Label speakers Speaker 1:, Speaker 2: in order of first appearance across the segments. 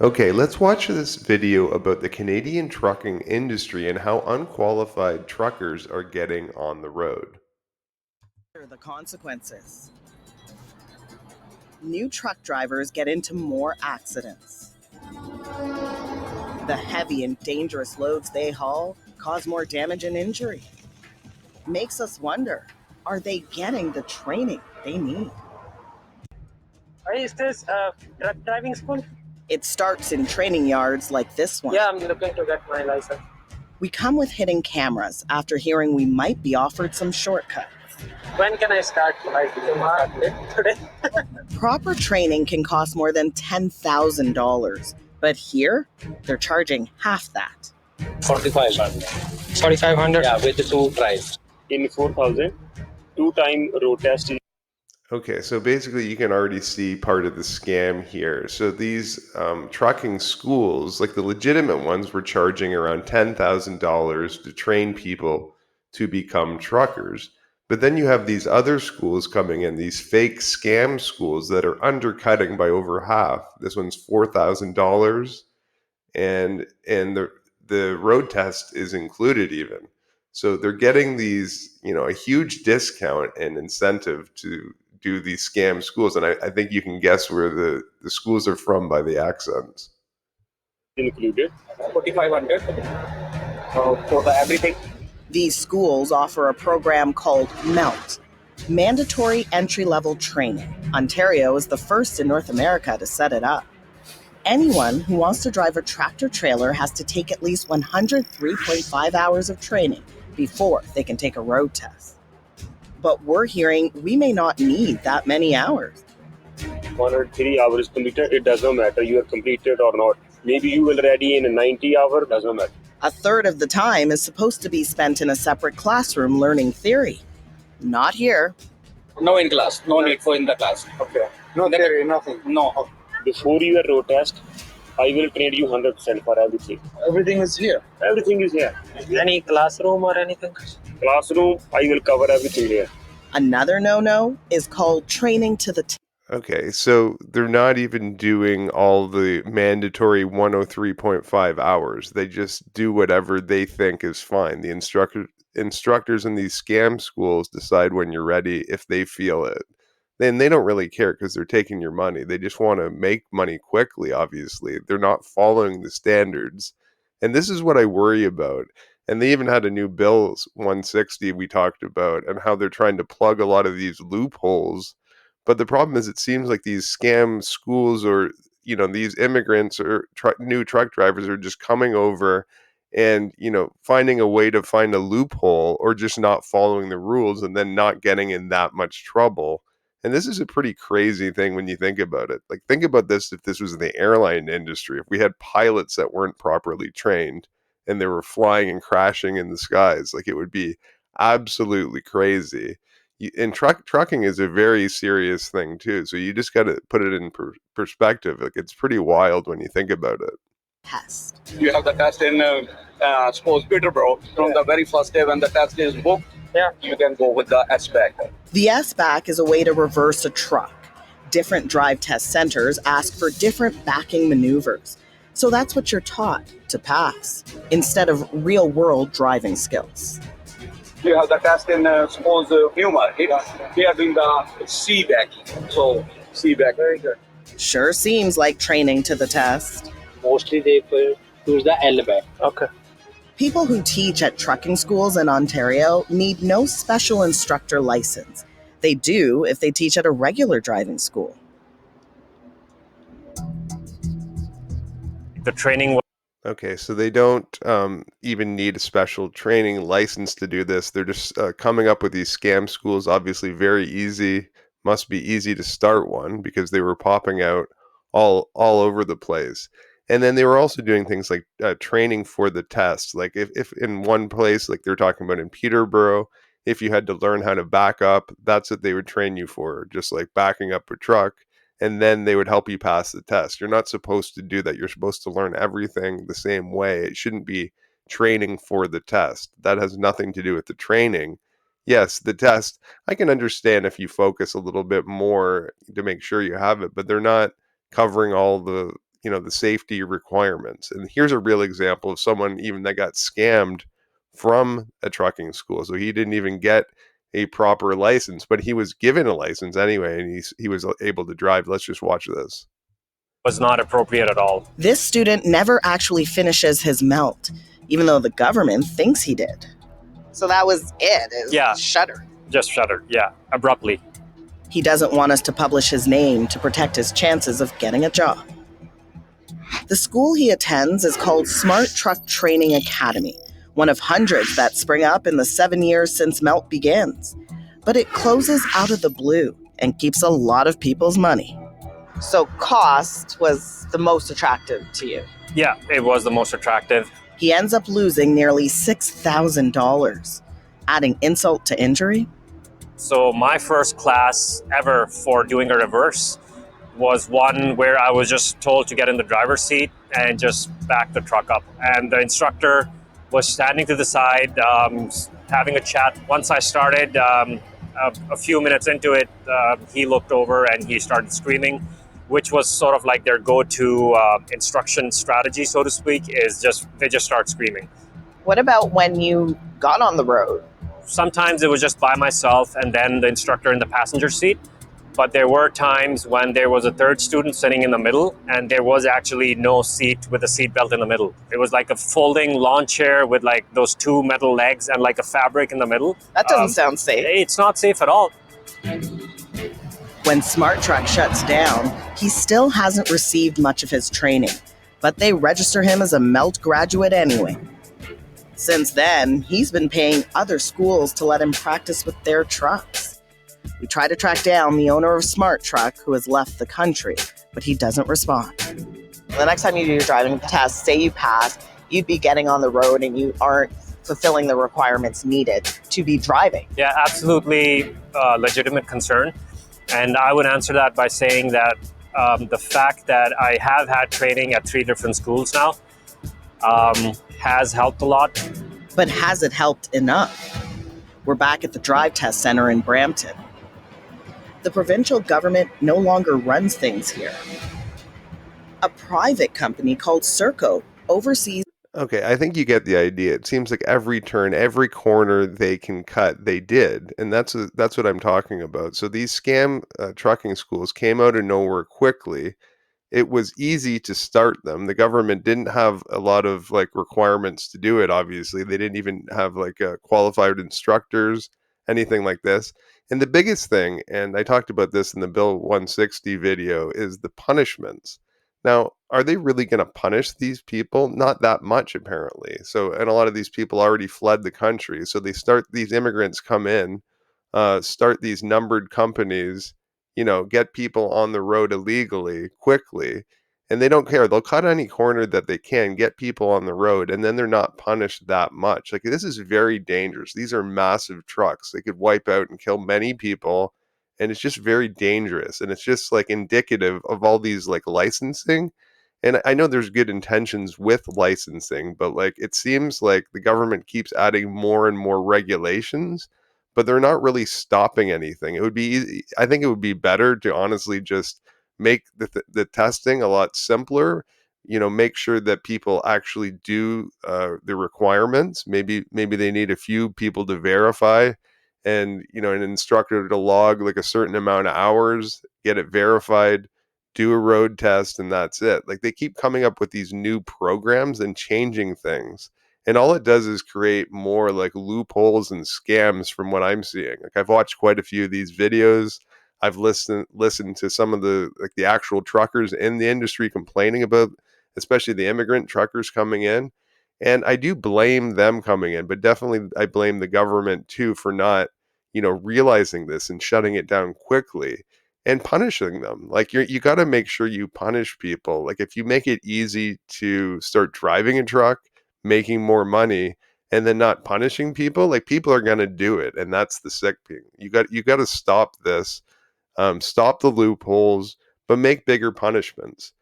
Speaker 1: Okay, let's watch this video about the Canadian trucking industry and how unqualified truckers are getting on the road.
Speaker 2: The consequences. New truck drivers get into more accidents. The heavy and dangerous loads they haul cause more damage and injury. Makes us wonder, are they getting the training they need?
Speaker 3: Is this truck driving school?
Speaker 2: It starts in training yards like this one.
Speaker 3: Yeah, I'm looking to get my license.
Speaker 2: We come with hidden cameras after hearing we might be offered some shortcuts.
Speaker 3: When can I start? Like tomorrow, today?
Speaker 2: Proper training can cost more than $10,000, but here they're charging half that.
Speaker 4: 4,500.
Speaker 3: 4,500.
Speaker 4: Yeah, with the two tries.
Speaker 5: In 4,000, two-time road test.
Speaker 1: Okay, so basically you can already see part of the scam here. So these trucking schools, like the legitimate ones, were charging around $10,000 to train people to become truckers. But then you have these other schools coming in, these fake scam schools that are undercutting by over half. This one's $4,000 and the road test is included even. So they're getting these, a huge discount and incentive to do these scam schools. And I think you can guess where the schools are from by the accents.
Speaker 5: Included.
Speaker 4: 4,500 for the everything.
Speaker 2: These schools offer a program called MELT, Mandatory Entry-Level Training. Ontario is the first in North America to set it up. Anyone who wants to drive a tractor trailer has to take at least 103.5 hours of training before they can take a road test. But we're hearing we may not need that many hours.
Speaker 5: 103 hours completed, it does not matter you are completed or not. Maybe you will ready in 90 hours, does not matter.
Speaker 2: A third of the time is supposed to be spent in a separate classroom learning theory. Not here.
Speaker 4: No in class. No need for in the class.
Speaker 5: Okay.
Speaker 4: No theory, nothing. No.
Speaker 5: Before your road test, I will train you 100% for everything.
Speaker 4: Everything is here.
Speaker 5: Everything is here.
Speaker 3: Any classroom or anything?
Speaker 5: Classroom, I will cover everything here.
Speaker 2: Another no-no is called training to the
Speaker 1: Okay, so they're not even doing all the mandatory 103.5 hours. They just do whatever they think is fine. The instructors in these scam schools decide when you're ready if they feel it. Then they don't really care because they're taking your money. They just want to make money quickly, obviously. They're not following the standards. And this is what I worry about. And they even had a new bill 160 we talked about and how they're trying to plug a lot of these loopholes, but the problem is, it seems like these scam schools or these immigrants or new truck drivers are just coming over and finding a way to find a loophole or just not following the rules and then not getting in that much trouble. And this is a pretty crazy thing when you think about it. Like, think about this: if this was in the airline industry, if we had pilots that weren't properly trained and they were flying and crashing in the skies, like, it would be absolutely crazy. And trucking is a very serious thing too, so you just got to put it in perspective. Like, it's pretty wild when you think about it.
Speaker 2: test.
Speaker 4: You have the test in, suppose, Peterborough. From the very first day when the test is booked, you can go with the S-back.
Speaker 2: The S-back is a way to reverse a truck. Different drive test centers ask for different backing maneuvers. So that's what you're taught to pass, instead of real-world driving skills.
Speaker 4: You have the test in, suppose, humor. We are doing the C-back. So, C-back. Very good.
Speaker 2: Sure seems like training to the test.
Speaker 4: Mostly they use the L-back.
Speaker 3: Okay.
Speaker 2: People who teach at trucking schools in Ontario need no special instructor license. They do if they teach at a regular driving school.
Speaker 6: The training.
Speaker 1: Okay, so they don't even need a special training license to do this. They're just coming up with these scam schools. Obviously, very easy. Must be easy to start one because they were popping out all over the place. And then they were also doing things like training for the test. Like, if in one place, like they're talking about in Peterborough, if you had to learn how to back up, that's what they would train you for, just like backing up a truck. And then they would help you pass the test. You're not supposed to do that. You're supposed to learn everything the same way. It shouldn't be training for the test. That has nothing to do with the training. Yes, the test, I can understand if you focus a little bit more to make sure you have it, but they're not covering all the the safety requirements. And here's a real example of someone even that got scammed from a trucking school. So he didn't even get a proper license, but he was given a license anyway, and he was able to drive. Let's just watch this.
Speaker 6: Was not appropriate at all.
Speaker 2: This student never actually finishes his melt, even though the government thinks he did. So that was it.
Speaker 6: Yeah.
Speaker 2: Shuttered.
Speaker 6: Just shuttered, yeah, abruptly.
Speaker 2: He doesn't want us to publish his name to protect his chances of getting a job. The school he attends is called Smart Truck Training Academy, one of hundreds that spring up in the 7 years since MELT begins. But it closes out of the blue and keeps a lot of people's money. So cost was the most attractive to you?
Speaker 6: Yeah, it was the most attractive.
Speaker 2: He ends up losing nearly $6,000. Adding insult to injury?
Speaker 6: So my first class ever for doing a reverse was one where I was just told to get in the driver's seat and just back the truck up. And the instructor was standing to the side, having a chat. Once I started, a few minutes into it, he looked over and he started screaming, which was sort of like their go-to instruction strategy, so to speak, is they just start screaming.
Speaker 2: What about when you got on the road?
Speaker 6: Sometimes it was just by myself and then the instructor in the passenger seat. But there were times when there was a third student sitting in the middle and there was actually no seat with a seat belt in the middle. It was like a folding lawn chair with like those two metal legs and like a fabric in the middle.
Speaker 2: That doesn't sound safe.
Speaker 6: It's not safe at all.
Speaker 2: When Smart Truck shuts down, he still hasn't received much of his training, but they register him as a MELT graduate anyway. Since then, he's been paying other schools to let him practice with their trucks. We try to track down the owner of Smart Truck, who has left the country, but he doesn't respond. The next time you do your driving test, say you pass, you'd be getting on the road and you aren't fulfilling the requirements needed to be driving.
Speaker 6: Yeah, absolutely legitimate concern. And I would answer that by saying that the fact that I have had training at 3 different schools now has helped a lot.
Speaker 2: But has it helped enough? We're back at the Drive Test Center in Brampton. The provincial government no longer runs things here. A private company called Serco oversees.
Speaker 1: Okay, I think you get the idea. It seems like every turn, every corner they can cut, they did, and that's what I'm talking about. So these scam trucking schools came out of nowhere quickly. It was easy to start them. The government didn't have a lot of like requirements to do it. Obviously, they didn't even have like qualified instructors, anything like this. And the biggest thing, and I talked about this in the Bill 160 video, is the punishments. Now, are they really going to punish these people? Not that much, apparently. So, and a lot of these people already fled the country. So these immigrants come in, start these numbered companies, get people on the road illegally quickly, and they don't care. They'll cut any corner that they can, get people on the road, and then they're not punished that much. Like, this is very dangerous. These are massive trucks. They could wipe out and kill many people, and it's just very dangerous. And it's just like indicative of all these like licensing. And I know there's good intentions with licensing, but like it seems like the government keeps adding more and more regulations, but they're not really stopping anything. It would be easy. I think it would be better to honestly just make the testing a lot simpler. Make sure that people actually do the requirements. Maybe they need a few people to verify, and an instructor to log like a certain amount of hours, get it verified, do a road test, and that's it. Like, they keep coming up with these new programs and changing things, and all it does is create more like loopholes and scams from what I'm seeing. Like, I've watched quite a few of these videos. I've listened to some of the actual truckers in the industry complaining about, especially the immigrant truckers coming in. And I do blame them coming in, but definitely I blame the government too for not, realizing this and shutting it down quickly and punishing them. Like, you got to make sure you punish people. Like, if you make it easy to start driving a truck, making more money, and then not punishing people, like, people are going to do it. And that's the sick thing. You got to stop this, stop the loopholes, but make bigger punishments.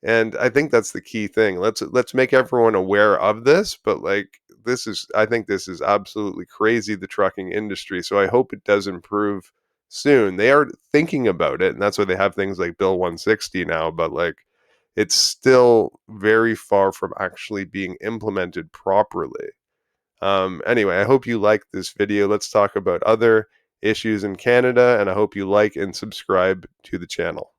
Speaker 1: And I think that's the key thing. Let's make everyone aware of this, but like, I think this is absolutely crazy, the trucking industry. So I hope it does improve soon. They are thinking about it, and that's why they have things like Bill 160 now. But like, it's still very far from actually being implemented properly. Anyway, I hope you liked this video. Let's talk about other issues in Canada, and I hope you like and subscribe to the channel.